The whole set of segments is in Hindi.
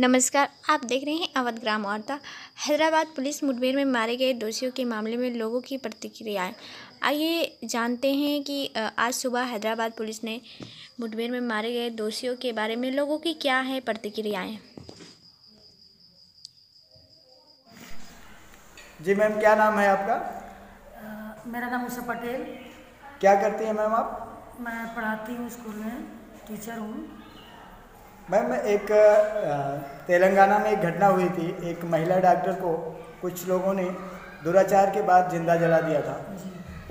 नमस्कार, आप देख रहे हैं अवध ग्राम वार्ता। हैदराबाद पुलिस मुठभेड़ में मारे गए दोषियों के मामले में लोगों की प्रतिक्रियाएं। आइए जानते हैं कि आज सुबह हैदराबाद पुलिस ने मुठभेड़ में मारे गए दोषियों के बारे में लोगों की क्या है प्रतिक्रियाएं। जी मैम, क्या नाम है आपका? मेरा नाम उषा पटेल। क्या करती हैं मैम आप? मैं पढ़ाती हूँ, स्कूल में टीचर हूँ। मैम, एक तेलंगाना में एक घटना हुई थी। एक महिला डॉक्टर को कुछ लोगों ने दुराचार के बाद जिंदा जला दिया था।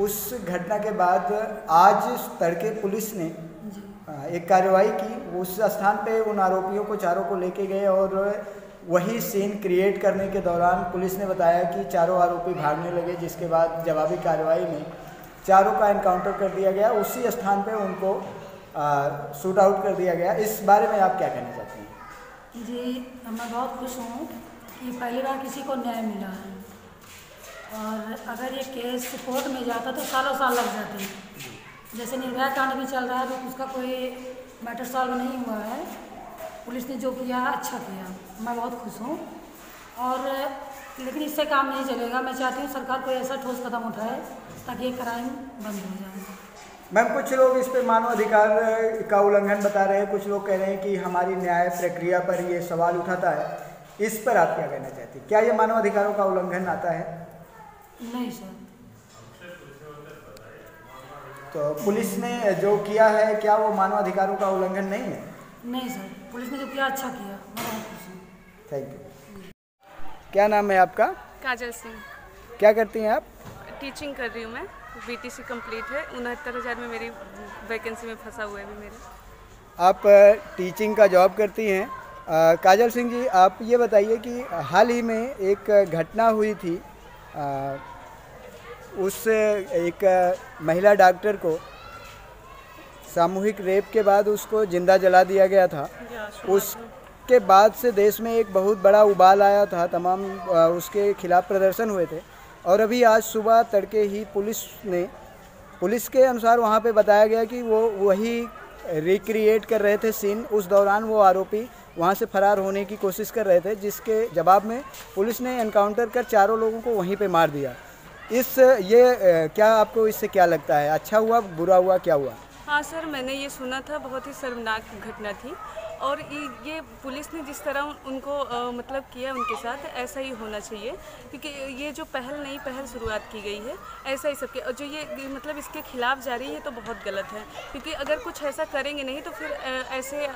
उस घटना के बाद आज तड़के पुलिस ने एक कार्रवाई की। उस स्थान पे उन आरोपियों को चारों को लेके गए और वही सीन क्रिएट करने के दौरान पुलिस ने बताया कि चारों आरोपी भागने लगे, जिसके बाद जवाबी कार्रवाई में चारों का एनकाउंटर कर दिया गया। उसी स्थान पे उनको शूट आउट कर दिया गया। इस बारे में आप क्या कहना चाहते हैं? जी, मैं बहुत खुश हूँ कि पहली बार किसी को न्याय मिला है। और अगर ये केस कोर्ट में जाता तो सालों साल लग जाते। जैसे निर्भया कांड भी चल रहा है तो उसका कोई मैटर सॉल्व नहीं हुआ है। पुलिस ने जो किया अच्छा किया, मैं बहुत खुश हूँ। और लेकिन इससे काम नहीं चलेगा। मैं चाहती हूँ सरकार कोई ऐसा ठोस कदम उठाए ताकि ये क्राइम बंद हो जाए। मैम, कुछ लोग इस पे मानवाधिकार का उल्लंघन बता रहे हैं। कुछ लोग कह रहे हैं कि हमारी न्याय प्रक्रिया पर ये सवाल उठाता है। इस पर आप क्या कहना चाहती हैं? क्या ये मानवाधिकारों का उल्लंघन आता है? नहीं सर। तो पुलिस ने जो किया है, क्या वो मानवाधिकारों का उल्लंघन नहीं है? नहीं सर, पुलिस ने जो किया अच्छा किया, मैं बहुत खुश हूँ। Thank you. क्या नाम है आपका? काजल सिंह। क्या करती हैं आप? टीचिंग कर रही हूँ मैं। बीटीसी कंप्लीट है। 69,000 में मेरी वैकेंसी में फंसा हुआ है अभी मेरे। आप टीचिंग का जॉब करती हैं। काजल सिंह जी, आप ये बताइए कि हाल ही में एक घटना हुई थी। उस एक महिला डॉक्टर को सामूहिक रेप के बाद उसको जिंदा जला दिया गया था। उसके बाद से देश में एक बहुत बड़ा उबाल आया था। तमाम उसके खिलाफ प्रदर्शन हुए थे। और अभी आज सुबह तड़के ही पुलिस के अनुसार वहाँ पे बताया गया कि वो वही रिक्रिएट कर रहे थे सीन। उस दौरान वो आरोपी वहाँ से फरार होने की कोशिश कर रहे थे, जिसके जवाब में पुलिस ने एनकाउंटर कर चारों लोगों को वहीं पे मार दिया। क्या आपको इससे क्या लगता है? अच्छा हुआ, बुरा हुआ, क्या हुआ? हाँ सर, मैंने ये सुना था। बहुत ही शर्मनाक घटना थी। और ये पुलिस ने जिस तरह उनको मतलब किया उनके साथ, ऐसा ही होना चाहिए। क्योंकि ये जो नई पहल शुरुआत की गई है, ऐसा ही सबके, और जो ये मतलब इसके खिलाफ जा रही है तो बहुत गलत है। क्योंकि अगर कुछ ऐसा करेंगे नहीं तो फिर ऐसे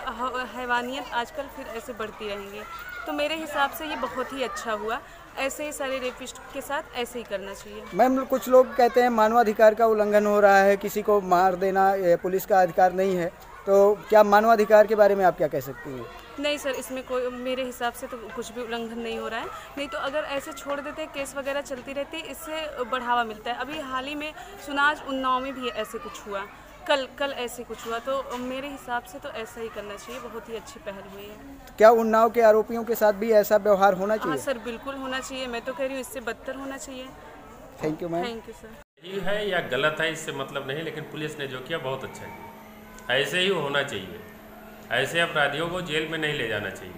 हैवानियत आजकल फिर ऐसे बढ़ती रहेंगी। तो मेरे हिसाब से ये बहुत ही अच्छा हुआ। ऐसे ही सारे रेपिस्ट के साथ ऐसे ही करना चाहिए। मैम, कुछ लोग कहते हैं मानवाधिकार का उल्लंघन हो रहा है, किसी को मार देना पुलिस का अधिकार नहीं है। तो क्या मानवाधिकार के बारे में आप क्या कह सकती हैं? नहीं सर, इसमें कोई, मेरे हिसाब से तो कुछ भी उल्लंघन नहीं हो रहा है। नहीं तो अगर ऐसे छोड़ देते, केस वगैरह चलती रहती, इससे बढ़ावा मिलता है। अभी हाल ही में सुनाज उन्नाव में भी ऐसे कुछ हुआ, कल ऐसे कुछ हुआ। तो मेरे हिसाब से तो ऐसा ही करना चाहिए। बहुत ही अच्छी पहल हुई है। तो क्या उन्नाव के आरोपियों के साथ भी ऐसा व्यवहार होना चाहिए? हाँ सर, बिल्कुल होना चाहिए। मैं तो कह रही हूँ इससे बदतर होना चाहिए। Thank you ma'am. Thank you sir. सही है या गलत है इससे मतलब नहीं, लेकिन पुलिस ने जो किया बहुत अच्छा किया। ऐसे ही होना चाहिए। ऐसे अपराधियों को जेल में नहीं ले जाना चाहिए।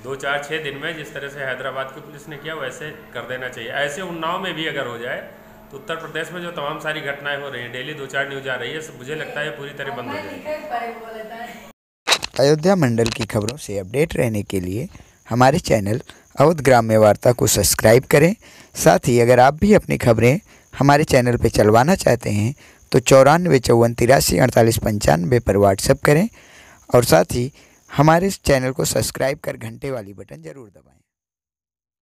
2, 4, 6 दिन में जिस तरह से हैदराबाद की पुलिस ने किया वैसे कर देना चाहिए। ऐसे उन्नाव में भी अगर हो जाए तो उत्तर प्रदेश में जो तमाम सारी घटनाएं हो रही हैं, डेली 2-4 न्यूज आ रही है, मुझे लगता है पूरी तरह बंद हो जाएगी। अयोध्या मंडल की खबरों से अपडेट रहने के लिए हमारे चैनल अवध ग्राम्य वार्ता को सब्सक्राइब करें। साथ ही अगर आप भी अपनी खबरें हमारे चैनल पर चलवाना चाहते हैं तो 94 54 83 48 95 पर व्हाट्सएप करें। और साथ ही हमारे चैनल को सब्सक्राइब कर घंटे वाली बटन ज़रूर दबाएं।